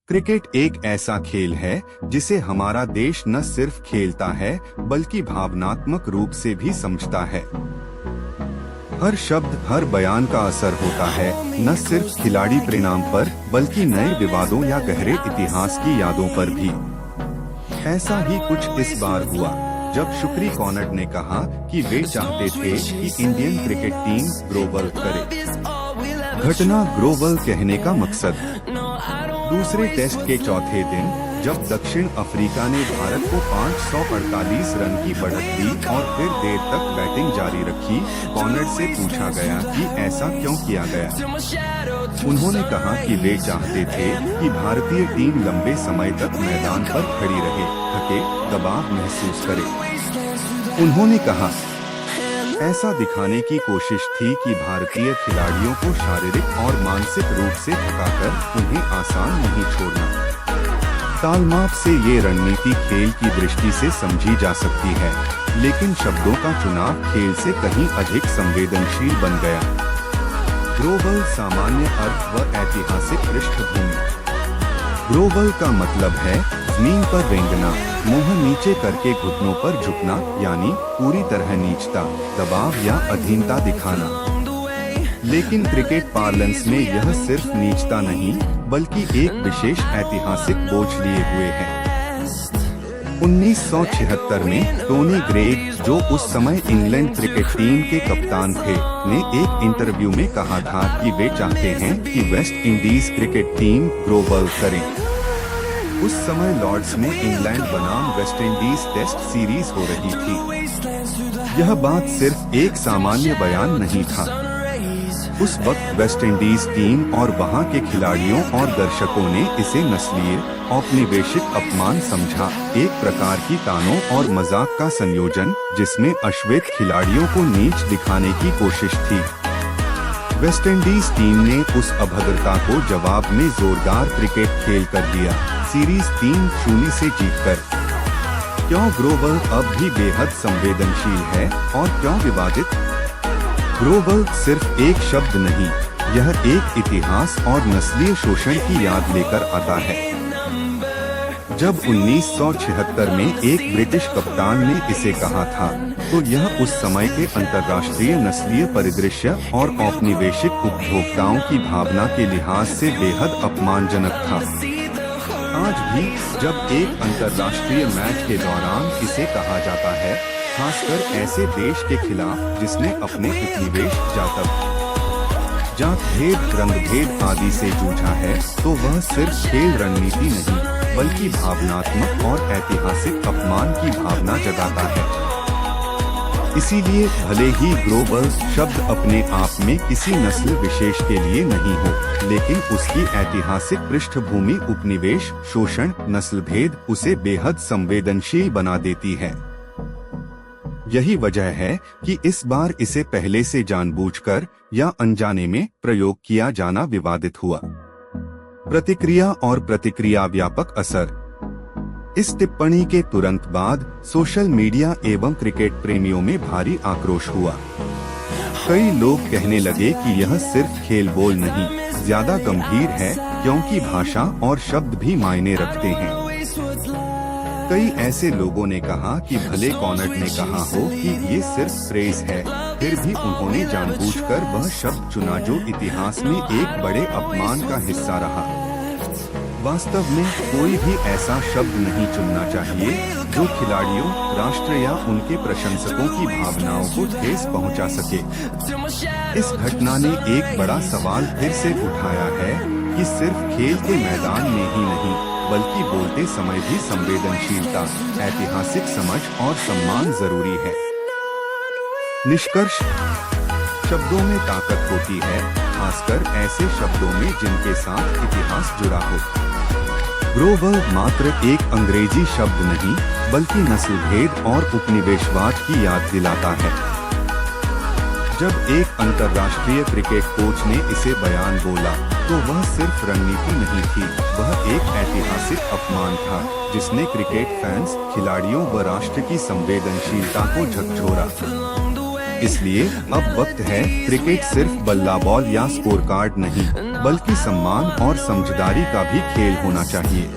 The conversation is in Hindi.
क्रिकेट एक ऐसा खेल है जिसे हमारा देश न सिर्फ खेलता है बल्कि भावनात्मक रूप से भी समझता है। हर शब्द, हर बयान का असर होता है, न सिर्फ खिलाड़ी परिणाम पर बल्कि नए विवादों या गहरे इतिहास की यादों पर भी। ऐसा ही कुछ इस बार हुआ जब शुक्री कॉनट ने कहा कि वे चाहते थे कि इंडियन क्रिकेट टीम ग्लोबल करे। घटना ग्लोबल कहने का मकसद, दूसरे टेस्ट के चौथे दिन जब दक्षिण अफ्रीका ने भारत को 548 रन की बढ़त दी और फिर देर तक बैटिंग जारी रखी, कॉनट से पूछा गया कि ऐसा क्यों किया गया। उन्होंने कहा कि वे चाहते थे कि भारतीय टीम लंबे समय तक मैदान पर खड़ी रहे, थके, दबाव महसूस करे। उन्होंने कहा, ऐसा दिखाने की कोशिश थी कि भारतीय खिलाड़ियों को शारीरिक और मानसिक रूप से थकाकर उन्हें आसान नहीं छोड़ना। तालमाप से ये रणनीति खेल की दृष्टि से समझी जा सकती है, लेकिन शब्दों का चुनाव खेल से कहीं अधिक संवेदनशील बन गया। ग्लोबल सामान्य अर्थ व ऐतिहासिक पृष्ठभूमि। ग्लोबल का मतलब है जमीन पर रेंगना, मुंह नीचे करके घुटनों पर झुकना, यानी पूरी तरह नीचता, दबाव या अधीनता दिखाना। लेकिन क्रिकेट पार्लेंस में यह सिर्फ नीचता नहीं बल्कि एक विशेष ऐतिहासिक बोझ लिए हुए है। 1976 में टोनी ग्रेग, जो उस समय इंग्लैंड क्रिकेट टीम के कप्तान थे, ने एक इंटरव्यू में कहा था कि वे चाहते हैं कि West Indies cricket team global करे। उस समय लॉर्ड्स में इंग्लैंड बनाम वेस्ट इंडीज टेस्ट सीरीज हो रही थी। यह बात सिर्फ एक सामान्य बयान नहीं था। उस वक्त वेस्ट इंडीज टीम और वहां के खिलाड़ियों और दर्शकों ने इसे नस्लीय औपनिवेशिक अपमान समझा, एक प्रकार की तानों और मजाक का संयोजन जिसमें अश्वेत खिलाड़ियों को नीच दिखाने की कोशिश थी। वेस्ट इंडीज टीम ने उस अभद्रता को जवाब में जोरदार क्रिकेट खेल कर दिया, सीरीज 3-0 से जीतकर। क्यों ग्लोबल अब भी बेहद संवेदनशील है और क्यों विवादित? ग्लोबल सिर्फ एक शब्द नहीं, यह एक इतिहास और नस्लीय शोषण की याद लेकर आता है। जब 1976 में एक ब्रिटिश कप्तान ने इसे कहा था, तो यह उस समय के अंतर्राष्ट्रीय नस्लीय परिदृश्य और औपनिवेशिक उपभोक्ताओं की भावना के लिहाज से बेहद अपमानजनक था। आज भी जब एक अंतर्राष्ट्रीय मैच के दौरान इसे कहा जाता है, खासकर ऐसे देश के खिलाफ जिसने अपने उपनिवेश, जात भेद, रंग भेद आदि से जूझा है, तो वह सिर्फ खेल रणनीति नहीं बल्कि भावनात्मक और ऐतिहासिक अपमान की भावना जगाता है। इसीलिए भले ही ग्लोबल शब्द अपने आप में किसी नस्ल विशेष के लिए नहीं हो, लेकिन उसकी ऐतिहासिक पृष्ठभूमि उपनिवेश, शोषण, नस्ल भेद उसे बेहद संवेदनशील बना देती है। यही वजह है कि इस बार इसे पहले से जानबूझकर या अनजाने में प्रयोग किया जाना विवादित हुआ। प्रतिक्रिया और प्रतिक्रिया व्यापक असर। इस टिप्पणी के तुरंत बाद सोशल मीडिया एवं क्रिकेट प्रेमियों में भारी आक्रोश हुआ। कई लोग कहने लगे कि यह सिर्फ खेल बोल नहीं, ज्यादा गंभीर है, क्योंकि भाषा और शब्द भी मायने रखते हैं। कई ऐसे लोगों ने कहा कि भले कॉनट ने कहा हो कि ये सिर्फ फ्रेज है, फिर भी उन्होंने जानबूझकर वह शब्द चुना जो इतिहास में एक बड़े अपमान का हिस्सा रहा। वास्तव में कोई भी ऐसा शब्द नहीं चुनना चाहिए जो खिलाड़ियों, राष्ट्र या उनके प्रशंसकों की भावनाओं को ठेस पहुंचा सके। इस घटना ने एक बड़ा सवाल फिर से उठाया है कि सिर्फ खेल के मैदान में ही नहीं बल्कि बोलते समय भी संवेदनशीलता, ऐतिहासिक समझ और सम्मान जरूरी है। निष्कर्ष, शब्दों में ताकत होती है, खासकर ऐसे शब्दों में जिनके साथ इतिहास जुड़ा हो। ग्लोबल मात्र एक अंग्रेजी शब्द नहीं बल्कि नस्ल भेद और उपनिवेशवाद की याद दिलाता है। जब एक अंतर्राष्ट्रीय क्रिकेट कोच ने इसे बयान बोला, तो वह सिर्फ रणनीति नहीं थी, वह एक ऐतिहासिक अपमान था जिसने क्रिकेट फैंस, खिलाड़ियों व राष्ट्र की संवेदनशीलता को झकझोरा। इसलिए अब वक्त है, क्रिकेट सिर्फ बल्ला बॉल या स्कोर कार्ड नहीं, बल्कि सम्मान और समझदारी का भी खेल होना चाहिए।